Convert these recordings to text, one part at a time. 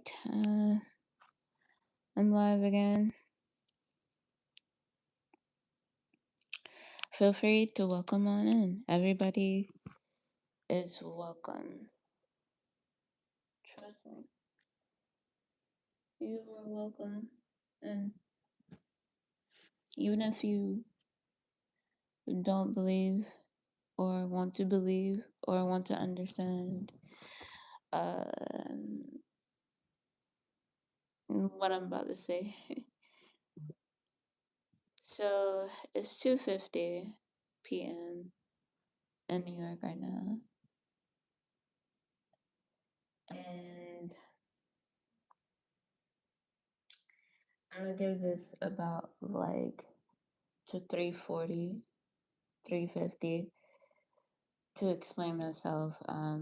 right. I'm live again. Feel free to welcome on in. Everybody is welcome. Trust me. You are welcome. And even if you don't believe or want to believe or want to understand um, what I'm about to say. So it's 2:50 p.m. in New York right now. And I'm gonna give this about like to 3:40, 3:50 to explain myself. I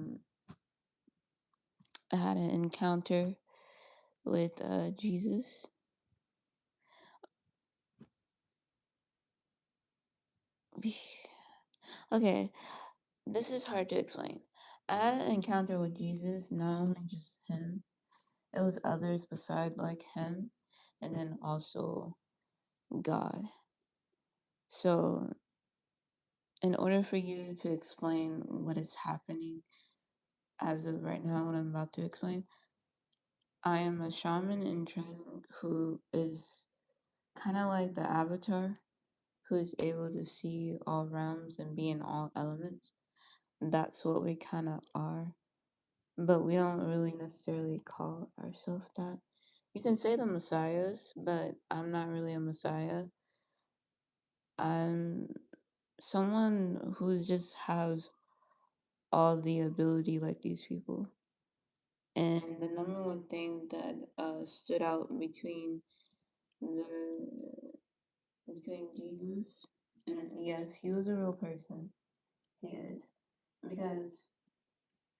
had an encounter with Jesus. Okay, this is hard to explain. I had an encounter with Jesus, not only just him, it was others beside like him, and then also God. So, in order for you to explain what is happening as of right now, what I'm about to explain, I am a shaman in training who is kind of like the avatar who is able to see all realms and be in all elements. That's what we kind of are, but we don't really necessarily call ourselves that. You can say the messiahs, but I'm not really a messiah. I'm someone who just has all the ability like these people. And the number one thing that stood out the between Jesus and yes, he was a real person. He is because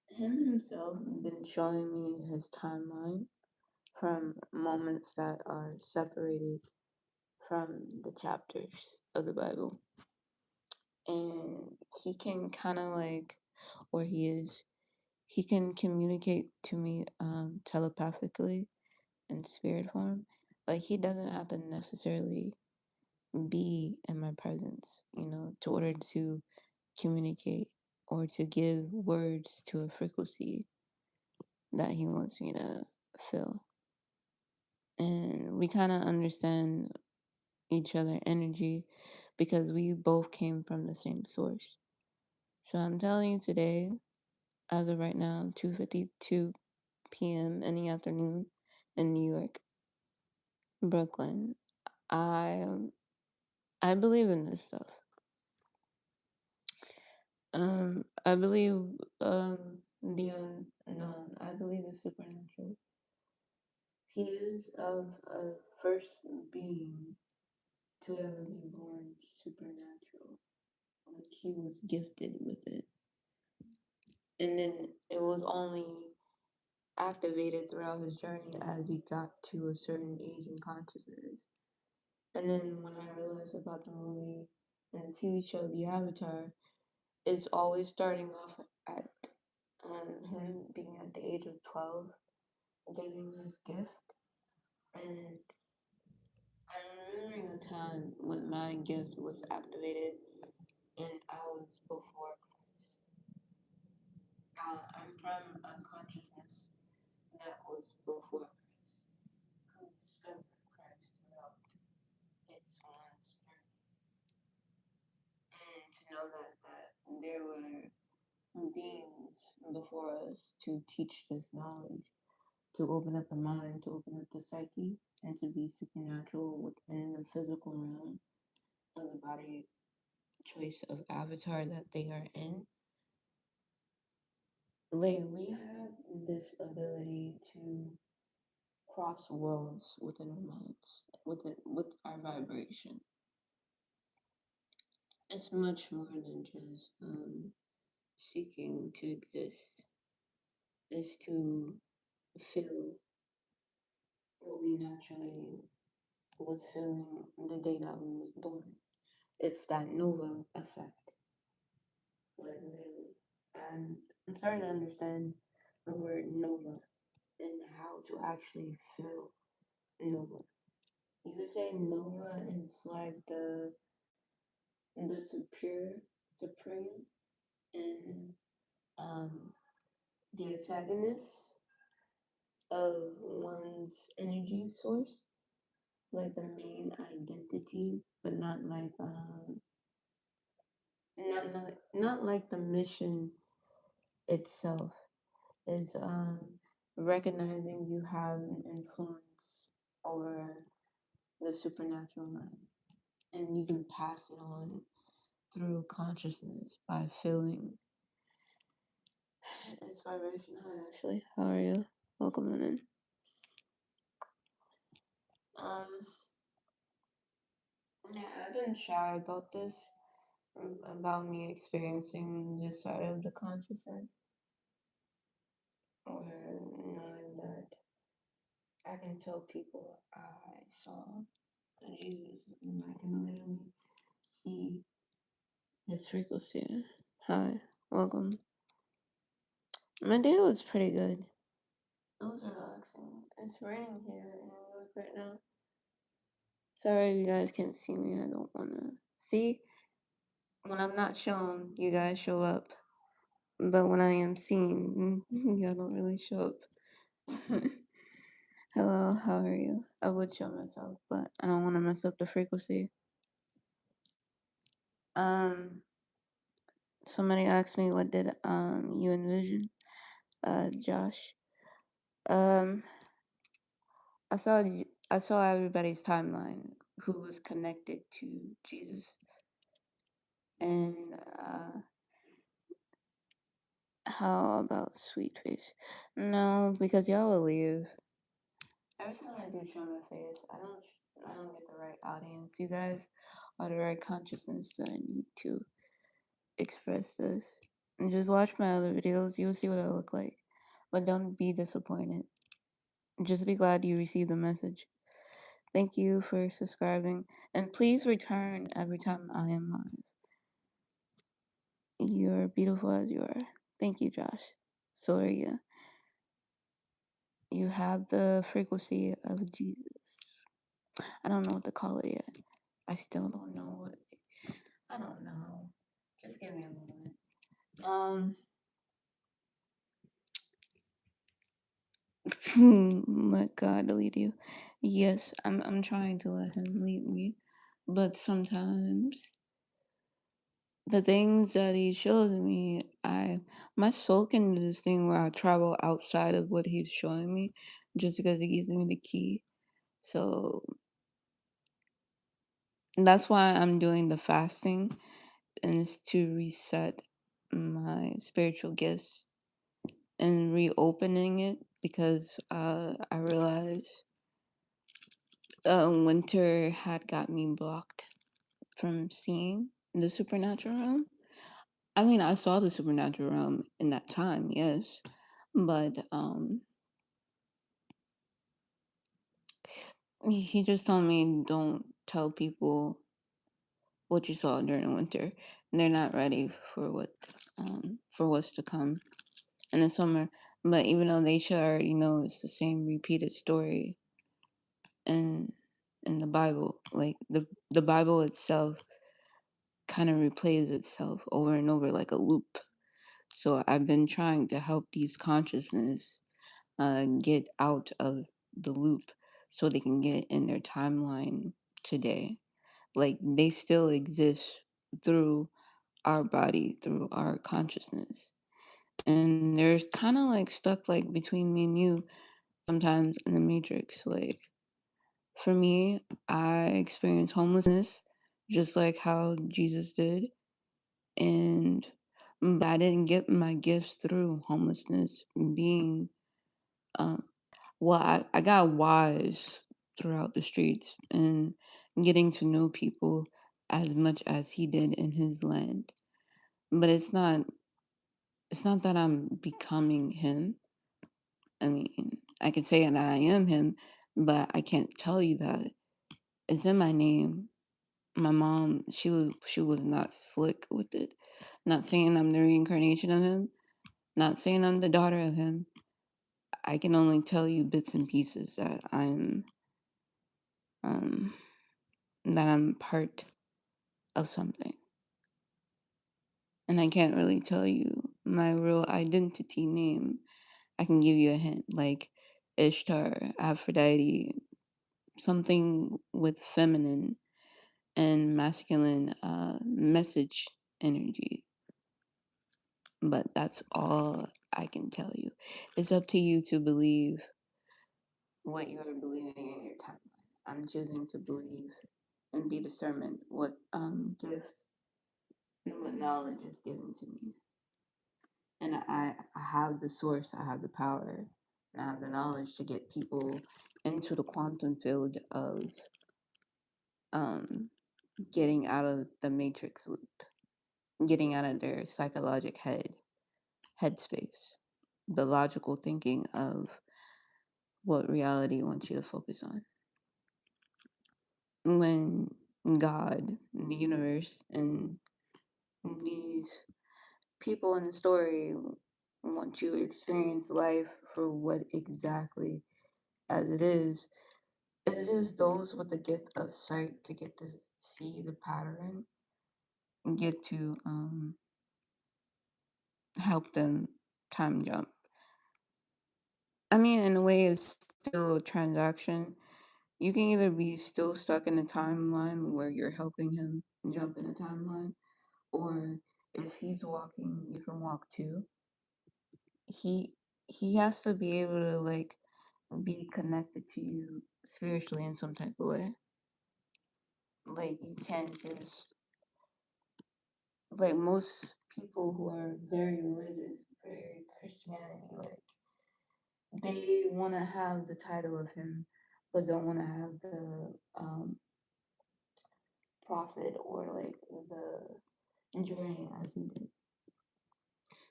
him himself been showing me his timeline from moments that are separated from the chapters of the Bible, and he can kind of like, or he can communicate to me telepathically in spirit form. Like he doesn't have to necessarily be in my presence, to order to communicate or to give words to a frequency that he wants me to feel. And we kind of understand each other energy because we both came from the same source. So I'm telling you today, as of right now, 2:52 p.m. in the afternoon in New York, Brooklyn. I I believe in this stuff. I believe the unknown. I believe the supernatural. He is of a first being to ever be born supernatural. Like he was gifted with it. And then it was only activated throughout his journey as he got to a certain age in consciousness. And then when I realized about the movie and the TV show The Avatar, it's always starting off at him being at the age of 12, giving his gift. And I'm remembering a time when my gift was activated and I was before Christ. I'm from a consciousness that was before Christ, who discovered Christ throughout its one's journey. And to know that there were beings before us to teach this knowledge, to open up the mind, to open up the psyche, and to be supernatural within the physical realm of the body choice of avatar that they are in. Like we have this ability to cross worlds within our minds, with our vibration. It's much more than just seeking to exist. It's to feel what we naturally was feeling the day that we was born. It's that nova effect, like literally. And I'm starting to understand the word nova. and how to actually feel Noah. You could say Noah is like the supreme, and um, the antagonist of one's energy source, like the main identity, but not like the mission itself. Is recognizing you have an influence over the supernatural realm, and you can pass it on through consciousness by feeling inspiration. Hi, Ashley. How are you? Welcome on in. Um, yeah, I've been shy about this, about me experiencing this side of the consciousness, or knowing that I can tell people I saw Jesus, and I can literally see his frequency. Hi, welcome. My day was pretty good. It was relaxing. It's raining here in New York right now. Sorry you guys can't see me. I don't wanna see. When I'm not shown, you guys show up. But when I am seen, y'all don't really show up. Hello, how are you? I would show myself, but I don't want to mess up the frequency. Um, Somebody asked me what did you envision, Josh. Um, I saw everybody's timeline who was connected to Jesus, and how about sweet face? No, because y'all will leave. Every time I do show my face, I don't get the right audience. You guys are the right consciousness that I need to express this. And just watch my other videos, you'll see what I look like. But don't be disappointed. Just be glad you received the message. Thank you for subscribing. And please return every time I am live. You're beautiful as you are. Thank you, Josh. So are you. You have the frequency of Jesus. I don't know what to call it yet. I still don't know what. I don't know. Just give me a moment. Let God lead you. Yes, I'm trying to let Him lead me, but sometimes the things that He shows me, my soul can do this thing where I travel outside of what He's showing me, just because He gives me the key. So that's why I'm doing the fasting, and it's to reset my spiritual gifts and reopening it, because I realized winter had got me blocked from seeing the supernatural realm. I mean, I saw the supernatural realm in that time, yes, but he just told me don't tell people what you saw during the winter. They're not ready for what's to come in the summer. But even though they should already know, it's the same repeated story in the Bible. Like the Bible itself kind of replays itself over and over like a loop. So I've been trying to help these consciousness get out of the loop so they can get in their timeline today. Like they still exist through our body, through our consciousness. And there's kind of like stuck like between me and you sometimes in the matrix. Like for me, I experienced homelessness just like how Jesus did. And but I didn't get my gifts through homelessness being um well I got wise throughout the streets and getting to know people as much as he did in his land. But it's not that I'm becoming him. I mean, I can say that I am him, but I can't tell you that. It's in my name. My mom, she was not slick with it. Not saying I'm the reincarnation of him, not saying I'm the daughter of him. I can only tell you bits and pieces um that I'm part of something. And I can't really tell you my real identity name. I can give you a hint, like Ishtar, Aphrodite, something with feminine and masculine message energy. But that's all I can tell you. It's up to you to believe what you are believing in your timeline. I'm choosing to believe and be discernment what gift and what knowledge is given to me. And I have the source, I have the power, and I have the knowledge to get people into the quantum field of um, getting out of the matrix loop, getting out of their psychological headspace, the logical thinking of what reality wants you to focus on. When God, the universe, and these people in the story want you to experience life for what exactly as it is, it's just those with the gift of sight to get to see the pattern and get to help them time jump. I mean, in a way, it's still a transaction. You can either be still stuck in a timeline where you're helping him jump in a timeline, or if he's walking, you can walk too. He he has to be able to like be connected to you spiritually in some type of way. Like you can't just like most people who are very religious, very Christianity, like they want to have the title of him, but don't want to have the prophet or like the journey as he did.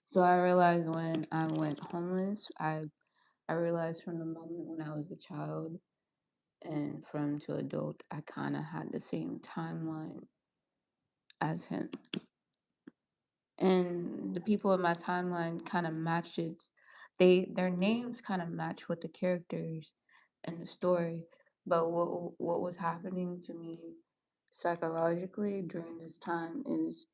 So I realized when I went homeless, I realized from the moment when I was a child and from to adult, I kind of had the same timeline as him. And the people in my timeline kind of matched it. Their names kind of match with the characters in the story. But what was happening to me psychologically during this time is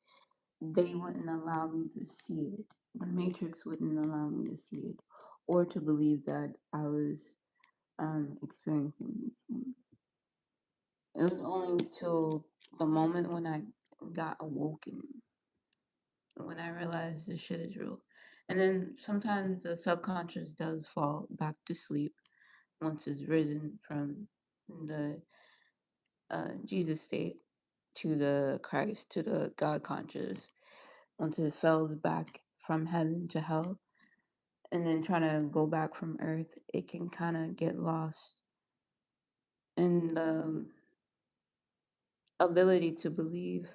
they wouldn't allow me to see it. The Matrix wouldn't allow me to see it or to believe that I was experiencing these things. It was only until the moment when I got awoken, when I realized this shit is real. And then sometimes the subconscious does fall back to sleep once it's risen from the Jesus state to the Christ, to the God conscious. Once it falls back from heaven to hell, and then trying to go back from earth, it can kind of get lost in the ability to believe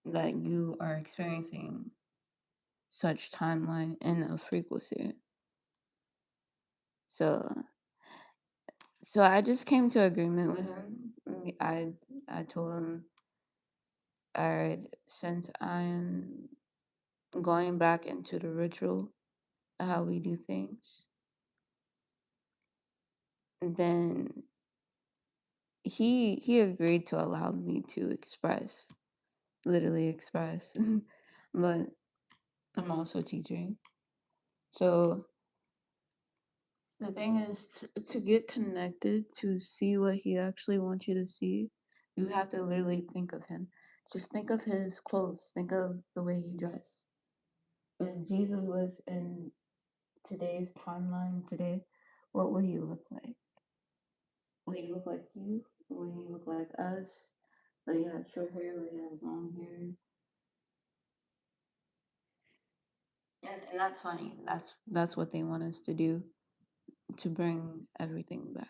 that you are experiencing such timeline in a frequency. So so I just came to agreement with him. I told him, all right, since I'm going back into the ritual of how we do things, then he agreed to allow me to express, literally express. But I'm also teaching. So the thing is to get connected, to see what he actually wants you to see, you have to literally think of him. Just think of his clothes. Think of the way he dressed. If Jesus was in today's timeline today, what would he look like? Would he look like you? Would he look like us? Would he have short hair? Would he have long hair? And that's funny. That's what they want us to do, to bring everything back.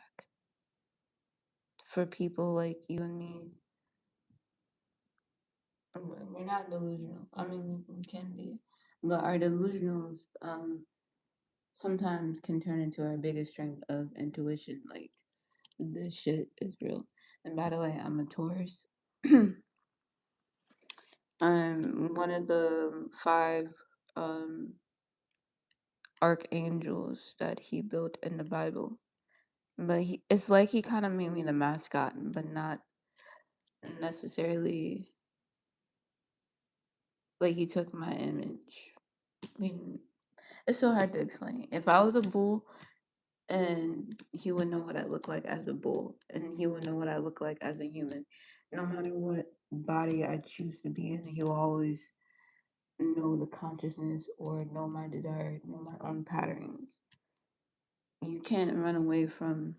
For people like you and me, we're not delusional. I mean, we can be, but our delusionals sometimes can turn into our biggest strength of intuition. Like this shit is real. And by the way, I'm a Taurus. I'm one of the five um archangels that he built in the Bible. But it's like he kind of made me the mascot, but not necessarily like he took my image. I mean, it's so hard to explain. If I was a bull, and he would know what I look like as a bull, and he would know what I look like as a human. No matter what body I choose to be in, he will always know the consciousness or know my desire, know my own patterns. You can't run away from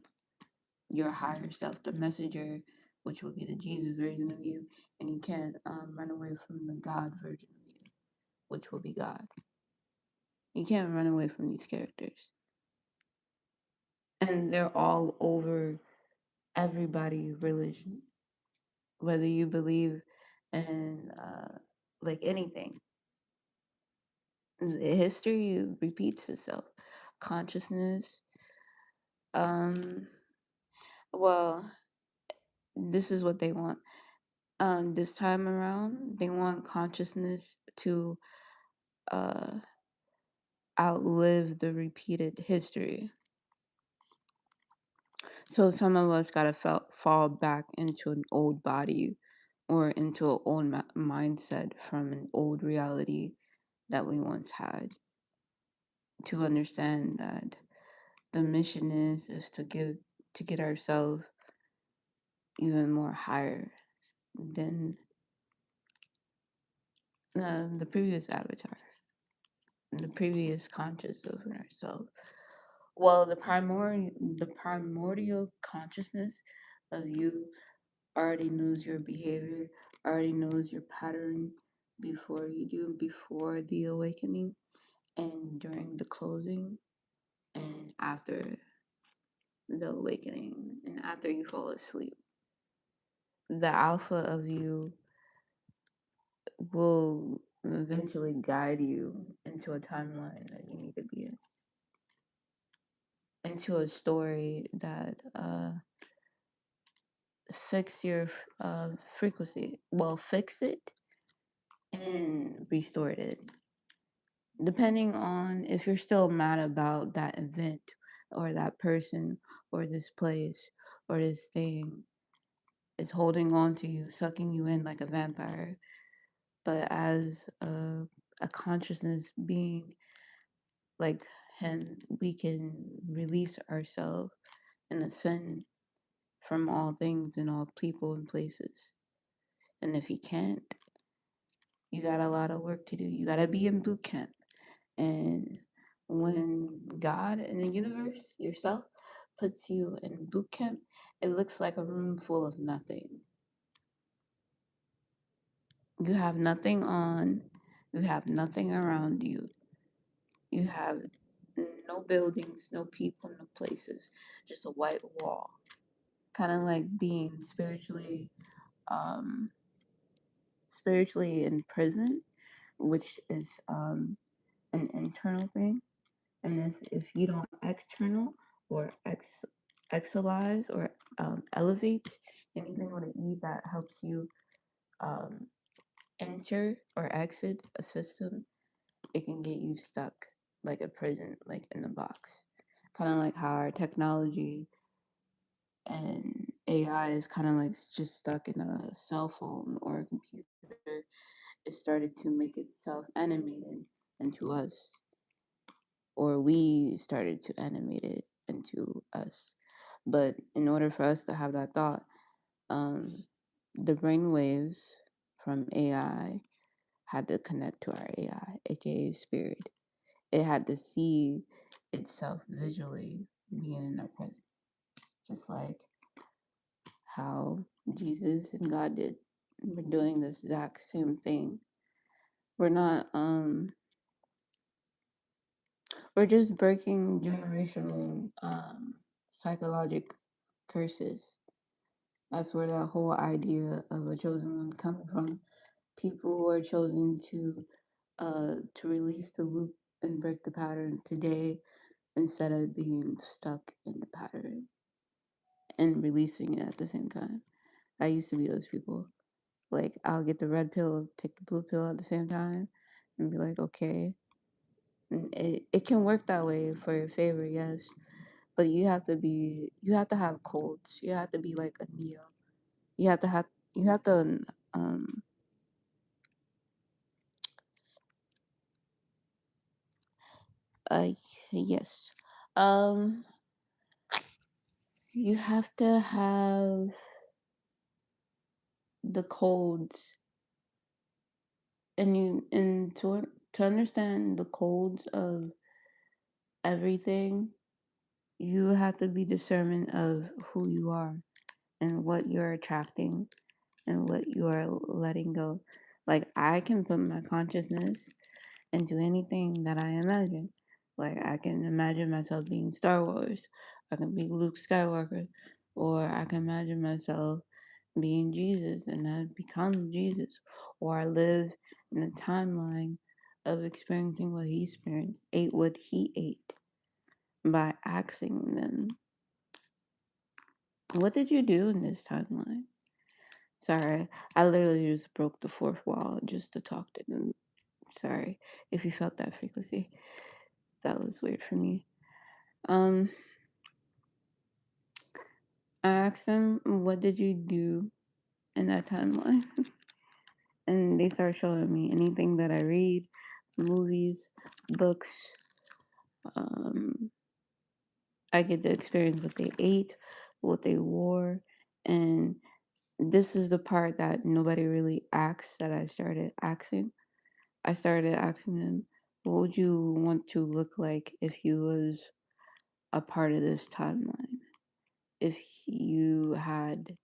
your higher self, the messenger, which will be the Jesus version of you, and you can't run away from the God version of you, which will be God. You can't run away from these characters. And they're all over everybody's religion, whether you believe in like anything. History repeats itself. Consciousness, um, well, this is what they want. This time around, they want consciousness to uh, outlive the repeated history. So some of us gotta fall back into an old body or into an old mindset from an old reality that we once had, to understand that the mission is to get ourselves even more higher than the previous avatar, the previous conscious of ourselves. Well, the primordial consciousness of you already knows your behavior, already knows your pattern before the awakening and during the closing and after the awakening and after you fall asleep. The alpha of you will eventually guide you into a timeline that you need to be in, into a story that fix your frequency. Well, fix it and restore it. Depending on if you're still mad about that event or that person or this place or this thing, is holding on to you, sucking you in like a vampire. But as a consciousness being like him, we can release ourselves and ascend from all things and all people and places. And if you can't, you got a lot of work to do. You got to be in boot camp. And when God and the universe, yourself, puts you in boot camp, it looks like a room full of nothing. You have nothing on, you have nothing around you. You have no buildings, no people, no places, just a white wall. Kind of like being um, spiritually in prison, which is an internal thing. And if you don't external or exalize or elevate anything with an E that helps you um, enter or exit a system, it can get you stuck like a prison, like in a box. Kind of like how our technology and AI is kind of like just stuck in a cell phone or a computer. It started to make itself animated into us, or we started to animate it into us. But in order for us to have that thought, um, the brain waves from AI had to connect to our AI, aka spirit. It had to see itself visually being in our presence, just like how Jesus and God did. We're doing this exact same thing. We're not we're just breaking generational psychological curses. That's where the whole idea of a chosen one comes from. People who are chosen to release the loop and break the pattern today instead of being stuck in the pattern and releasing it at the same time. I used to be those people. Like, I'll get the red pill, take the blue pill at the same time, and be like, okay. It can work that way for your favor, yes. But you have to have codes. You have to be like a Neo. You have to have you have to um uh yes. Um you have to have the codes, and to understand the codes of everything, you have to be discernment of who you are and what you're attracting and what you are letting go. Like I can put my consciousness into anything that I imagine. Like I can imagine myself being Star Wars, I can be Luke Skywalker, or I can imagine myself being Jesus and I become Jesus, or I live in a timeline of experiencing what he experienced, ate what he ate by asking them, what did you do in this timeline? Sorry, I literally just broke the fourth wall just to talk to them. Sorry if you felt that frequency. That was weird for me. Um, I asked them, what did you do in that timeline? And they start showing me anything that I read, movies, books. Um, I get to experience what they ate, what they wore, and this is the part that nobody really asks that I started asking. I started asking them, what would you want to look like if you was a part of this timeline? If you had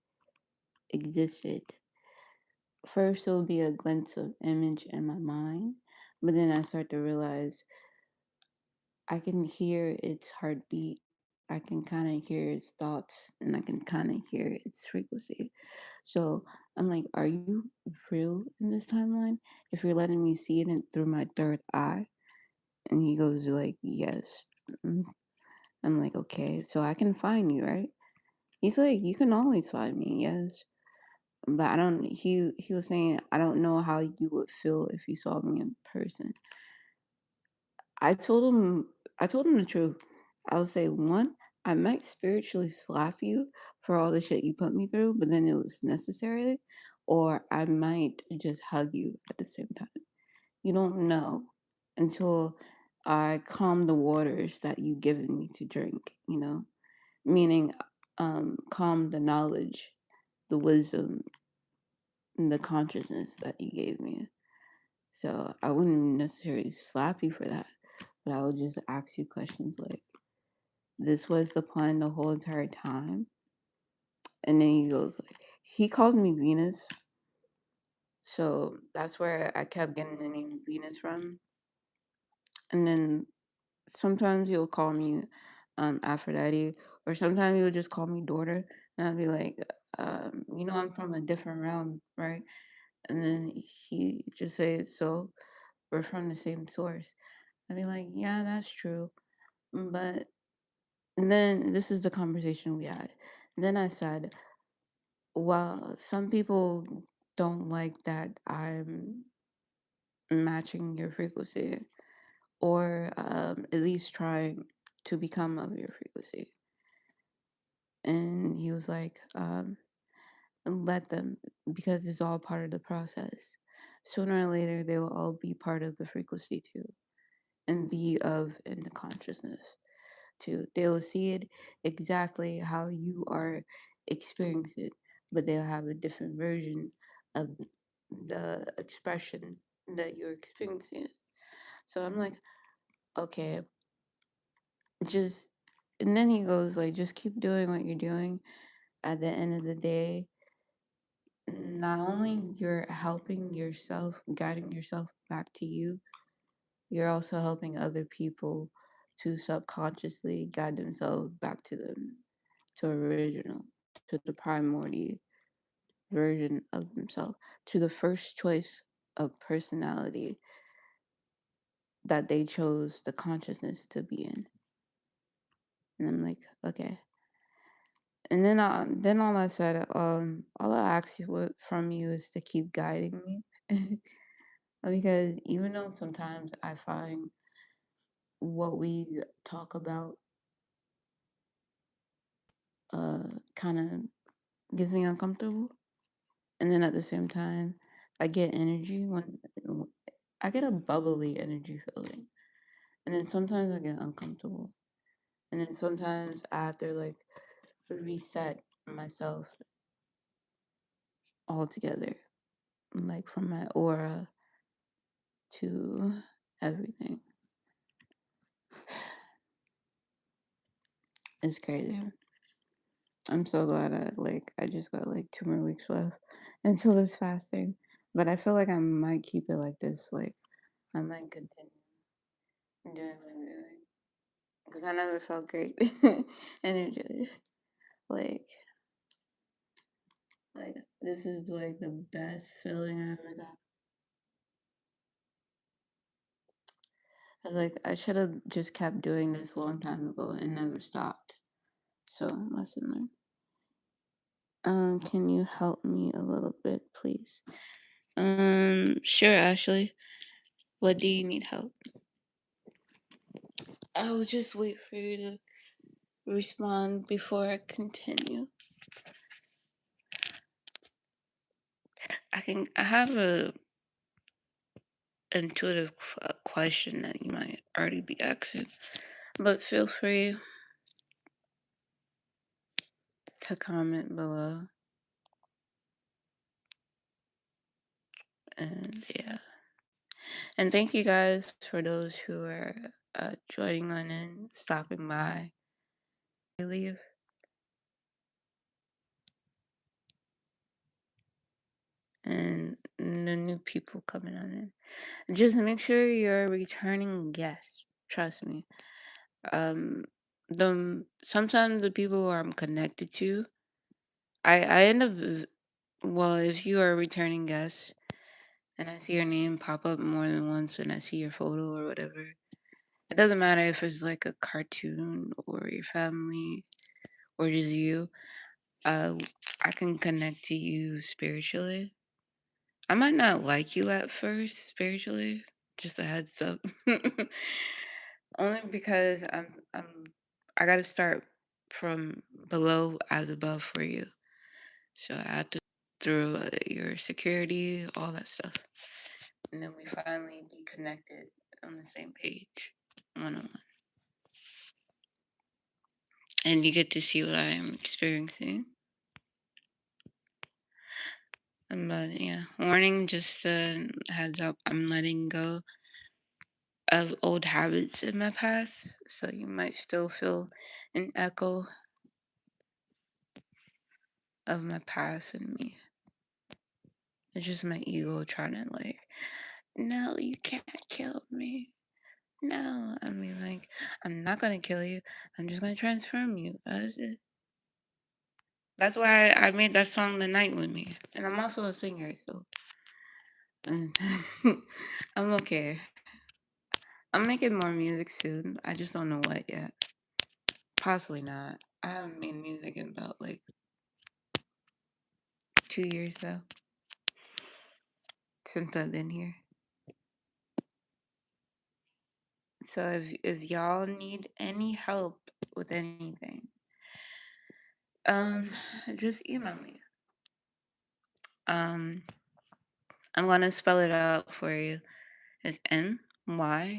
existed? First, it will be a glimpse of image in my mind, but then I start to realize I can hear its heartbeat. I can kind of hear its thoughts and I can kind of hear its frequency. So I'm like, are you real in this timeline? If you're letting me see it through my third eye. And he goes like, yes. Mm. I'm like, okay, so I can find you, right? He's like, you can always find me, yes. But I don't, he was saying, I don't know how you would feel if you saw me in person. I told him I told him the truth. I would say, one, I might spiritually slap you for all the shit you put me through, but then it was necessary, or I might just hug you at the same time. You don't know until I calm the waters that you given me to drink, Meaning calm the knowledge, the wisdom, and the consciousness that you gave me. So I wouldn't necessarily slap you for that, but I would just ask you questions like, this was the plan the whole entire time? And then he goes like, he called me Venus. So that's where I kept getting the name Venus from. And then sometimes he'll call me Aphrodite, or sometimes he'll just call me daughter. And I'll be like, I'm from a different realm, right? And then he just says, so we're from the same source. I'd be like, yeah, that's true. But and then this is the conversation we had. Then I said, well, some people don't like that I'm matching your frequency, or at least trying to become of your frequency. And he was like, let them, because it's all part of the process. Sooner or later, they will all be part of the frequency too, and be of in the consciousness too. They will see it exactly how you are experiencing it, but they'll have a different version of the expression that you're experiencing. So I'm like, okay, just, and then he goes like, just keep doing what you're doing. At the end of the day, not only you're helping yourself, guiding yourself back to you, you're also helping other people to subconsciously guide themselves back to them, to original, to the primordial version of themselves, to the first choice of personality that they chose the consciousness to be in. And I'm like, okay. And then all I said, all I ask from you is to keep guiding me, because even though sometimes I find what we talk about kind of gets me uncomfortable. And then at the same time, I get energy when I get a bubbly energy feeling. And then sometimes I get uncomfortable. And then sometimes I have to like reset myself altogether, like from my aura to everything. It's crazy. I'm so glad I just got like 2 more weeks left until this fasting. But I feel like I might keep it like this. Like I might continue doing what I'm doing because I never felt great energy. Like like this is like the best feeling I ever got. I was like I should have just kept doing this a long time ago and never stopped. So lesson learned. Can you help me a little bit, please? Sure, Ashley. What do you need help? I'll just wait for you to respond before I continue. I have a intuitive question that you might already be asking, but feel free to comment below. And yeah. And thank you guys for those who are joining on and stopping by. I leave. And the new people coming on in. Just make sure you're a returning guest. Trust me. Sometimes the people who I'm connected to, I end up well, if you are a returning guest and I see your name pop up more than once and I see your photo or whatever, it doesn't matter if it's like a cartoon or your family or just you. I can connect to you spiritually. I might not like you at first spiritually, just a heads up. Only because I gotta start from below as above for you. So I had to through your security, all that stuff. And then we finally be connected on the same page, one on one. And you get to see what I am experiencing. But yeah, warning, just heads up, I'm letting go of old habits in my past. So you might still feel an echo of my past in me. It's just my ego trying to like, no, you can't kill me. No, I mean like, I'm not gonna kill you. I'm just gonna transform you. That's it. That's why I made that song "The Night" with me, and I'm also a singer, so I'm okay. I'm making more music soon. I just don't know what yet. Possibly not. I haven't made music in about like 2 years though, since I've been here. So if y'all need any help with anything, just email me. I'm gonna spell it out for you. It's MYESHIATHOMAS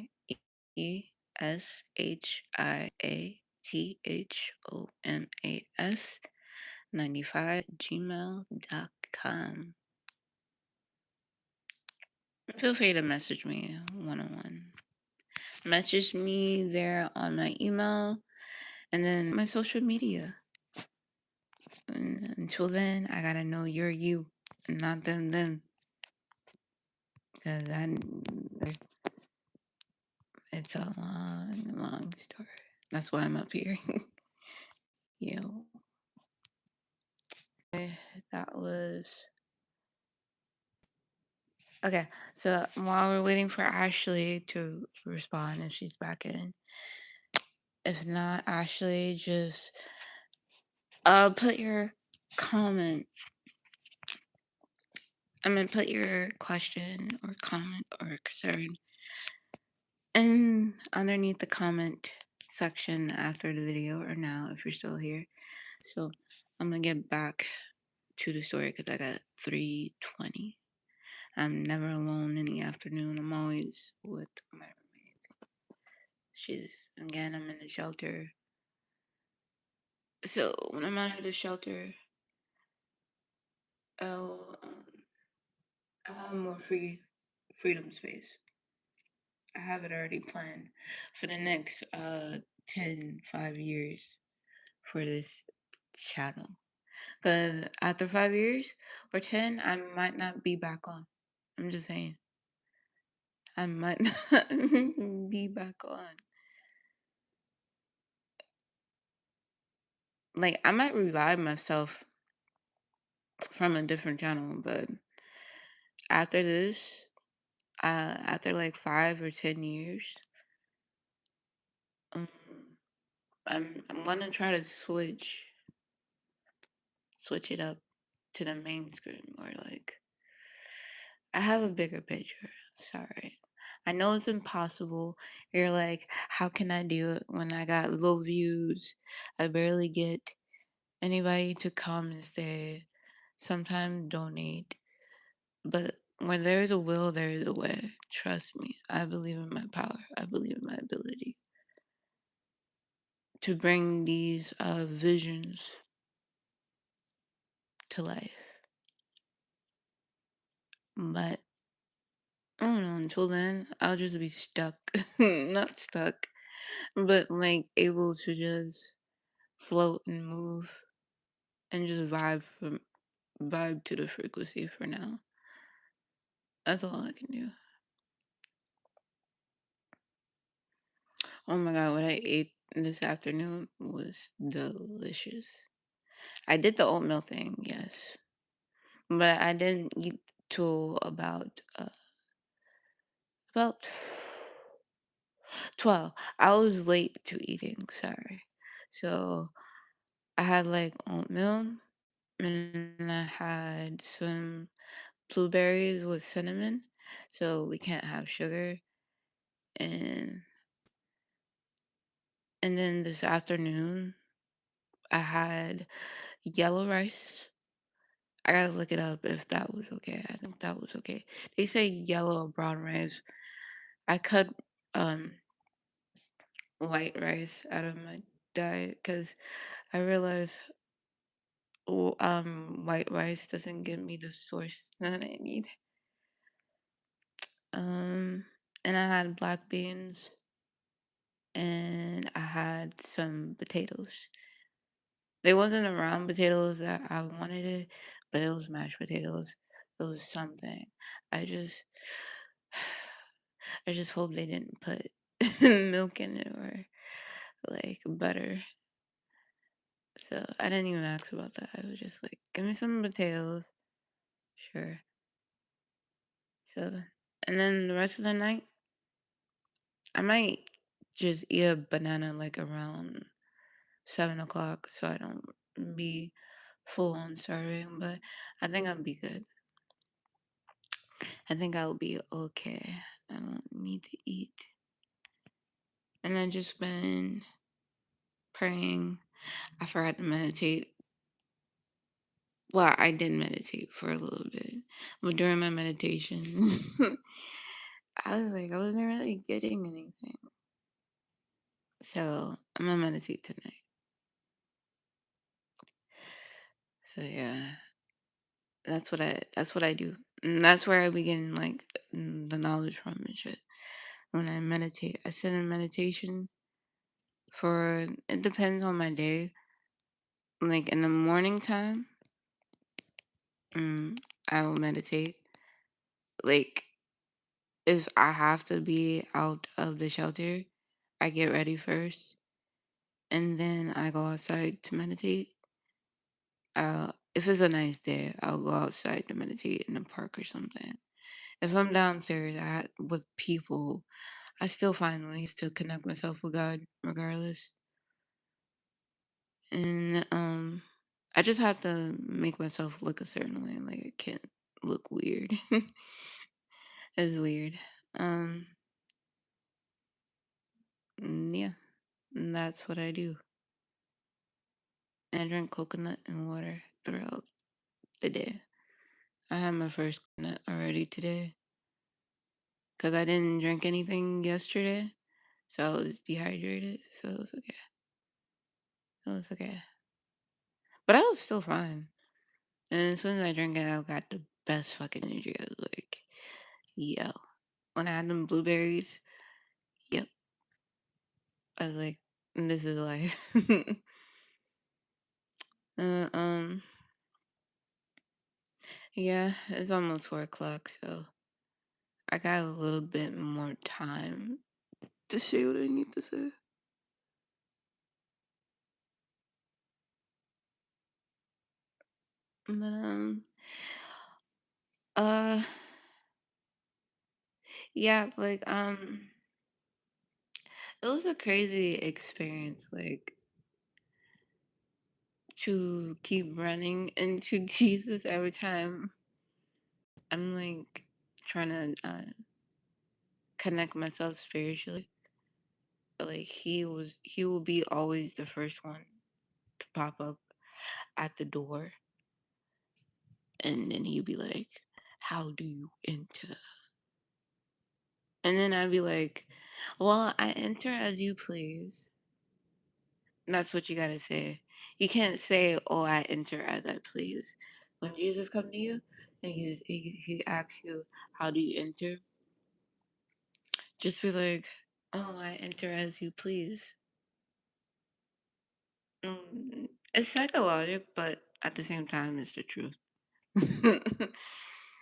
95 gmail.com. Feel free to message me one on one. Message me there on my email and then my social media. And until then, I gotta know you're you and not them. Because it's a long story. That's why I'm up here. Yo. That was okay. So while we're waiting for Ashley to respond, if she's back in, if not, Ashley, just put your comment. I mean, put your question or comment or concern And underneath the comment section after the video or now, if you're still here. So I'm gonna get back to the story because I got 3:20. I'm never alone in the afternoon. I'm always with my roommate. I'm in the shelter. So when I'm out of the shelter, I'll I'll have more freedom space. I have it already planned for the next 5 years for this channel. Cause after 5 years or 10, I might not be back on. I'm just saying. I might not be back on. Like I might revive myself from a different channel, but after this, after like 5 or 10 years, um, I'm gonna try to switch it up to the main screen or like I have a bigger picture. Sorry. I know it's impossible. You're like, how can I do it when I got low views? I barely get anybody to come and say, sometimes donate. But when there's a will, there is a way. Trust me. I believe in my power. I believe in my ability to bring these visions to life. But I don't know, until then, I'll just be stuck. Not stuck, but like able to just float and move and just vibe to the frequency for now. That's all I can do. Oh my god, what I ate this afternoon was delicious. I did the oatmeal thing, yes, but I didn't eat till about 12. I was late to eating, sorry. So I had like oatmeal and I had some blueberries with cinnamon, so we can't have sugar. And then this afternoon, I had yellow rice. I gotta look it up if that was okay. I think that was okay. They say yellow or brown rice. I cut um white rice out of my diet because I realized white rice doesn't give me the source that I need. Um, and I had black beans and I had some potatoes. They wasn't a round potatoes that I wanted it, but it was mashed potatoes. It was something. I just I just hope they didn't put milk in it or like butter. So I didn't even ask about that. I was just like, give me some potatoes. Sure. So and then the rest of the night, I might just eat a banana like around 7 o'clock so I don't be full on starving, but I think I'll be good. I think I'll be okay. I don't need to eat. And I just been praying. I forgot to meditate. Well, I did meditate for a little bit, but during my meditation, I was like, I wasn't really getting anything. So I'm gonna meditate tonight. So yeah, that's what I do. And that's where I begin like the knowledge from and shit. When I meditate, I sit in meditation for it depends on my day. Like in the morning time, I will meditate. Like if I have to be out of the shelter, I get ready first, and then I go outside to meditate. If it's a nice day, I'll go outside to meditate in the park or something. If I'm downstairs with people, I still find ways to connect myself with God regardless. And I just have to make myself look a certain way. Like I can't look weird. It's weird. Um Yeah, and that's what I do. And I drink coconut and water throughout the day. I had my first coconut already today because I didn't drink anything yesterday, so I was dehydrated. So it was okay. It was okay, but I was still fine. And as soon as I drank it, I got the best fucking energy. I was like, yo. When I had them blueberries, yep. I was like, this is life. uh, um, yeah, it's almost 4 o'clock, so I got a little bit more time to say what I need to say. But uh, yeah, like it was a crazy experience, like to keep running into Jesus every time I'm like trying to connect myself spiritually. Like he will be always the first one to pop up at the door, and then he'd be like, how do you enter? And then I'd be like, well, I enter as you please. That's what you gotta say. You can't say, oh, I enter as I please. When Jesus come to you and he asks you, how do you enter? Just be like, oh, I enter as you please. It's psychological, but at the same time, it's the truth.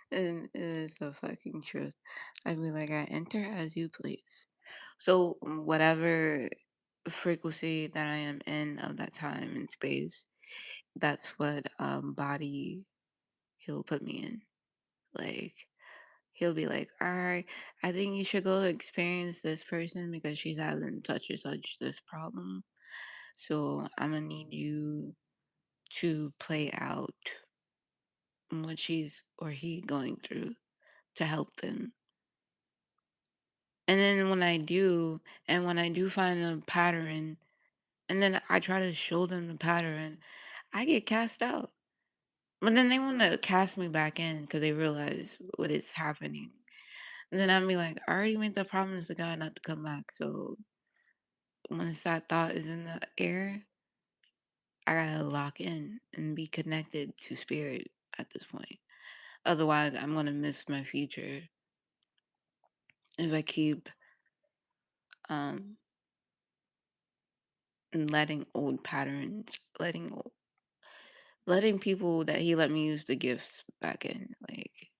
And it's the fucking truth. I'd be like, I enter as you please. So whatever frequency that I am in of that time and space, that's what body he'll put me in. Like he'll be like, all right, I think you should go experience this person because she's having such and such this problem. So I'm gonna need you to play out what she's or he going through to help them. And then when I do find a pattern, and then I try to show them the pattern, I get cast out. But then they want to cast me back in because they realize what is happening. And then I'd be like, I already made the promise to God not to come back. So once that thought is in the air, I gotta lock in and be connected to spirit at this point. Otherwise, I'm gonna miss my future if I keep um letting old patterns, letting people that he let me use the gifts back in. Like,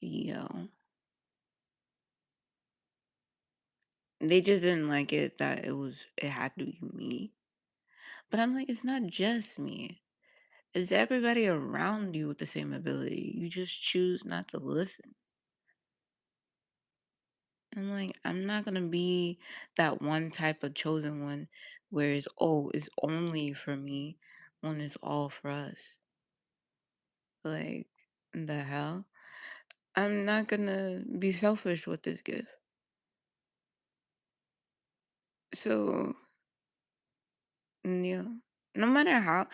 yo, they just didn't like it that it had to be me. But I'm like, it's not just me. It's everybody around you with the same ability. You just choose not to listen. I'm like, I'm not gonna be that one type of chosen one where it's only for me when it's all for us. Like, the hell? I'm not gonna be selfish with this gift. So, yeah. No matter how,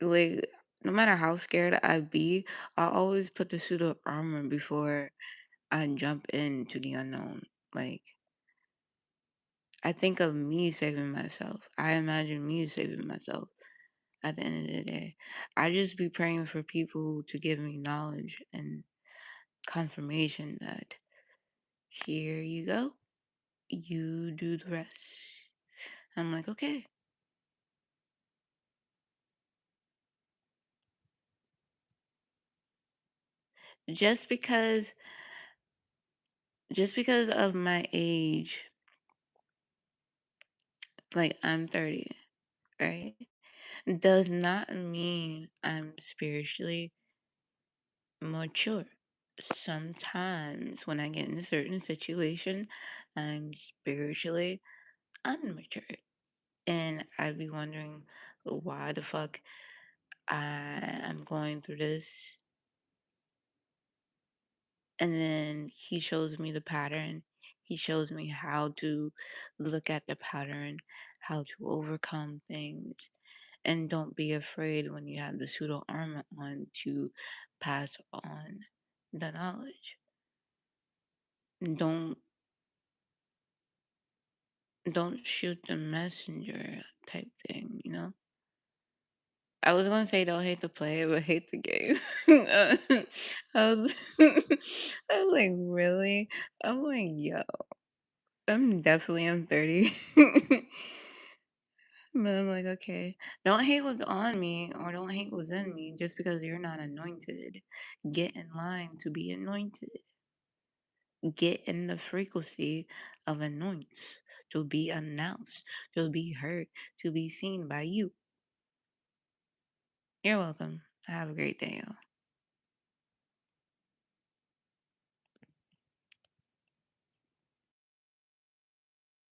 like, no matter how scared I be, I always put the suit of armor before I jump into the unknown. Like, I think of me saving myself. I imagine me saving myself at the end of the day. I just be praying for people to give me knowledge and confirmation that here you go, you do the rest. I'm like, okay. Just because just because of my age, like I'm 30, right? Does not mean I'm spiritually mature. Sometimes when I get in a certain situation, I'm spiritually unmature. And I'd be wondering why the fuck I'm going through this. And then he shows me the pattern. He shows me how to look at the pattern, how to overcome things, and don't be afraid when you have the pseudo armor on to pass on the knowledge. Don't don't shoot the messenger type thing, you know? I was gonna say don't hate the player, but hate the game. I was, I was like, really? I'm like, yo, I'm definitely I'm 30. But I'm like, okay, don't hate what's on me or don't hate what's in me just because you're not anointed. Get in line to be anointed. Get in the frequency of anoints to be announced, to be heard, to be seen by you. You're welcome. Have a great day, y'all.